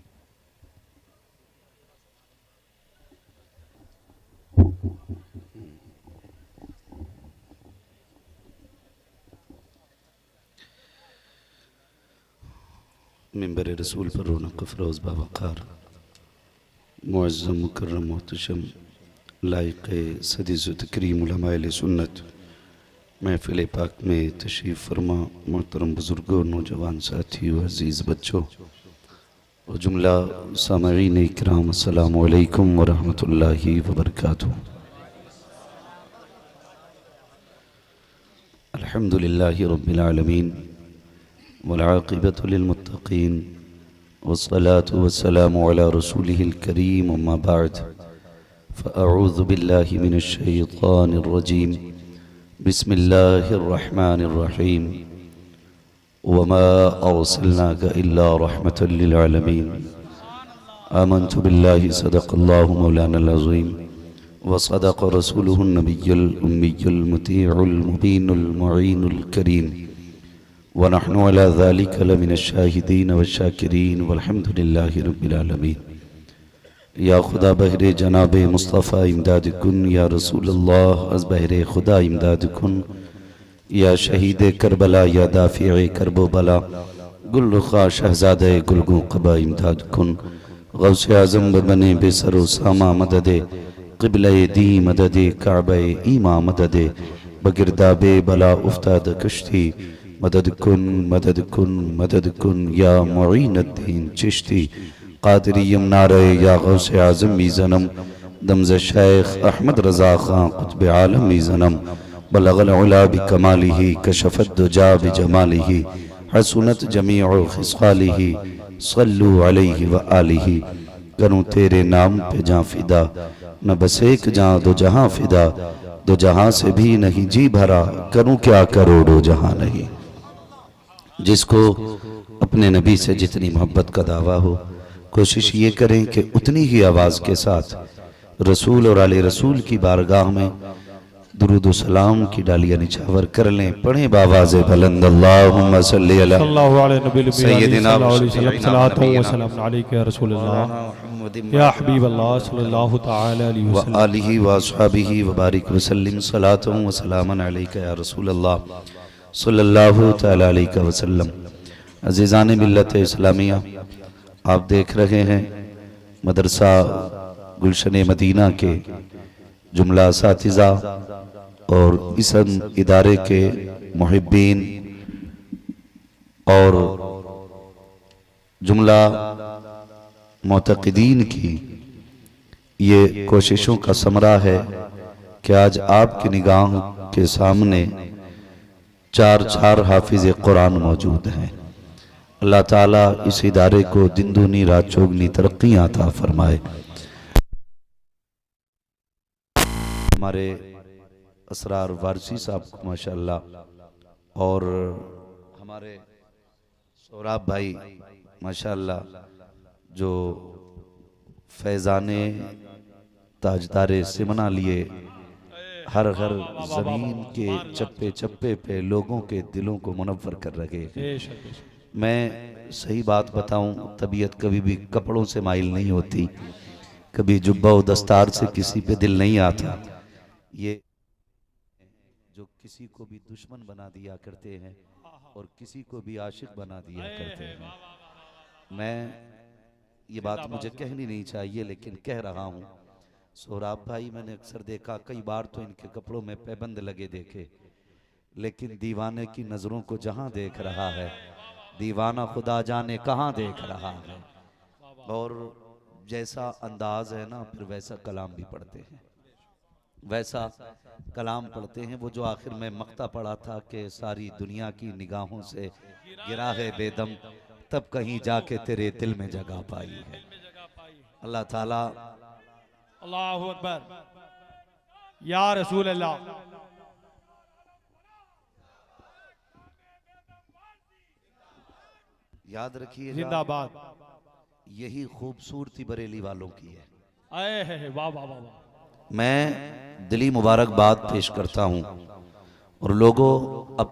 मिंबर रसूल पर रौनक अफरोज़ बावक़ार मुअज़्ज़म मुकर्रम मोहतशम लायक़ सदीज़ तकरीम उलमाए सुन्नत महफ़िल पाक में तशरीफ़ फरमा मोहतरम बुज़ुर्गों, नौजवान साथियों, अज़ीज़ बच्चों और जुमला सामईन इकराम, अस्सलामु अलैकुम व रहमतुल्लाहि व बरकातुहू। अल्हम्दुलिल्लाहि रब्बिल आलमीन वल आक़िबतु लिल मुत्तक़ीन वस्सलातु वस्सलामु अला रसूलिहिल करीम, अम्मा बअद, फ़अऊज़ु बिल्लाहि मिनश शैतानिर रजीम, बिस्मिल्लाहिर रहमानिर रहीम, वमा अर्सलनाका इल्ला रहमतल लिल आलमीन, आमन्तु बिल्लाहि सदक़ल्लाहु मौलानल अज़ीम व सदक़ रसूलुहुन नबियुल उम्मियुल मुतीउल मुबीनुल मुईनुल करीम व नहनु अला ज़ालिका लमिनश शाहिदीन व शाकिरीन वल्हम्दुलिल्लाहि रब्बिल आलमीन। या खुदा बहरे जनाब मुस्तफ़ा इमदाद कुन, या रसूल अल्लाह अज़ बहरे खुदा इमदाद कुन, या शहीद करबला, या दाफ़िए करबो बला, गुल रुखा शहज़ादे गुलगो क़बा इमदाद कुन, गौसे आज़म बने बेसरो सामा मददे, क़िबले दी मददे, काबे ईमा मददे, बगिरदाबे बला उफ्ताद कश्ती, मदद कुन मदद कुन मदद कुन, या मुईनुद्दीन चिश्ती क़ादिरी नारे, या गौसे आज़म मीज़नम दमज़ शेख अहमद रज़ा ख़ां क़ुत्ब आलम मीज़नम, बलगल उला बिकमालिही कशफ़त दुजा बिजमालिही, हसनत जमीउ ख़िसालिही, सल्लु अलैहि व आलिही। करूँ तेरे नाम पे जाँ फ़िदा, न बस एक जाँ दो जहाँ फ़िदा, दो जहाँ से भी नहीं जी भरा, करूँ क्या करोड़ों जहाँ नहीं। जिसको अपने नबी से जितनी मोहब्बत का दावा हो, कोशिश ये करें कि उतनी ही आवाज़ के साथ रसूल और आले रसूल की बारगाह में दुरूद सलाम की डालियां निछावर कर लें। पढ़ें बावाज़े बुलंद अल्लाहुम्मा सल्ली अला सल्लल्लाहु अलैहि सय्यदिना वसल्लम सलातो व सलाम अलैका या रसूलल्लाह या हबीबल्लाह सल्लल्लाहु तआला अलैहि व वसल्लम। आलिहि व अस्हाबिहि व बारिक वसल्लिम सलातु व सलामन अलैका या रसूलल्लाह सल्लल्लाहु तआला अलैहि वसल्लम। अज़ीज़ान मिल्लत इस्लामिया, आप देख रहे हैं मदरसा गुलशन मदीना के जुमला असातिज़ा और इस इदारे के मुहिब्बीन और जुमला मोतक़दीन की ये कोशिशों का समरा है कि आज आपकी निगाह के सामने चार हाफिज़ कुरान मौजूद हैं। अल्लाह ताला इस इदारे को दिन दूनी रात चौगनी तरक्कियाँ अता फरमाए। हमारे असरार वारसी साहब को माशाअल्लाह और हमारे सौराब भाई माशाअल्लाह जो फैज़ाने ताजदारे सिमना लिए हर हर ज़मीन के चप्पे चप्पे पे लोगों के दिलों को मुनव्वर कर रहे हैं। मैं सही बात बताऊं, तबीयत कभी भी कपड़ों से माइल नहीं होती, कभी जुब्बा व दस्तार से किसी पे दिल नहीं आता। ये जो किसी को भी दुश्मन बना दिया करते हैं और किसी को भी आशिक बना दिया करते हैं। मैं ये बात मुझे कहनी नहीं चाहिए लेकिन कह रहा हूँ। सोहराब भाई मैंने अक्सर देखा, कई बार तो इनके कपड़ों में पैबंद लगे देखे, लेकिन दीवाने की नजरों को जहां देख रहा है दीवाना खुदा जाने कहां देख रहा है। और जैसा अंदाज है ना, फिर वैसा कलाम भी पढ़ते हैं, वैसा कलाम पढ़ते हैं। वो जो आखिर में मक्ता पढ़ा था कि सारी दुनिया की निगाहों से गिरा है बेदम, तब कहीं जाके तेरे दिल में जगह पाई है। अल्लाह ताला अल्लाहु अकबर या रसूल अल्लाह। याद रखिए, जिंदाबाद। यही खूबसूरती बरेली वालों की है। आए है वाह वाह वाह वाह। मैं दिली मुबारकबाद पेश करता हूं और लोगों